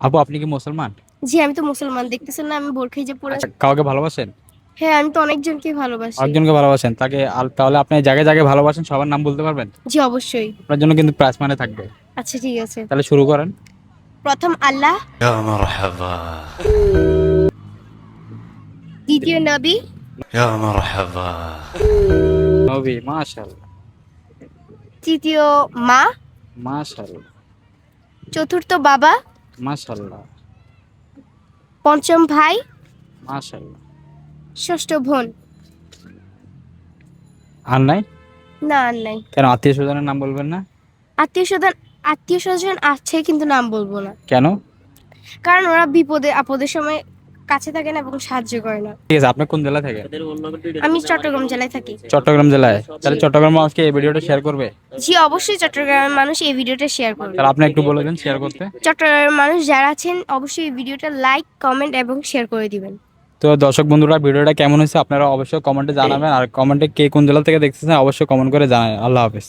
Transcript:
আপু আপনি কি মুসলমান? জি, আমি তো মুসলমান, দেখতেছেন না আমি বোরকা হিজাব পরে আচ্ছা, আছি। কাউকে ভালোবাসেন? হ্যাঁ, আমি তো অনেকজনকে ভালোবাসি। একজনকে ভালোবাসেন, তাকে তাহলে আপনি জায়গায় জায়গায় ভালোবাসেন, সবার নাম বলতে পারবেন? জি, অবশ্যই। আপনার জন্য কিন্তু প্রাইজ মানে থাকবে। আচ্ছা, ঠিক আছে। তাহলে শুরু করেন। প্রথম আল্লাহ, يا مرحبا. দ্বিতীয় নবী, يا مرحبا. নবী, মাশাআল্লাহ। তৃতীয় মা, মাশাআল্লাহ। চতুর্থ বাবা, মাশাআল্লাহ। পঞ্চম ভাই, মাশাআল্লাহ। ষষ্ঠ বোন। আর নাই? না, আর নাই। কেন, আত্মীয় স্বজনের নাম বলবেন না? আত্মীয় স্বজন, আত্মীয় স্বজন আছে কিন্তু নাম বলবো না, কেন? কারণ ওরা বিপদে আপদের সময় কাছে থাকে না এবং সাহায্য করে না। ঠিক আছে, আপনি কোন জেলা থেকে? আমি চট্টগ্রাম জেলায় থাকি। চট্টগ্রাম জেলায়? জি। তাহলে চট্টগ্রাম মানুষকে এই ভিডিওটা শেয়ার করবে? জি, অবশ্যই চট্টগ্রামের মানুষ এই ভিডিওটা শেয়ার করবে। তাহলে আপনি একটু বলে দেন শেয়ার করতে। চট্টগ্রামের মানুষ যারা আছেন অবশ্যই এই ভিডিওটা লাইক, কমেন্ট এবং শেয়ার করে দিবেন। তো দর্শক বন্ধুরা, ভিডিওটা কেমন হয়েছে আপনারা অবশ্যই কমেন্টে জানাবেন, আর কমেন্টে কে কোন জেলা থেকে দেখতেছেন অবশ্যই কমেন্ট করে জানাবেন। আল্লাহ হাফেজ।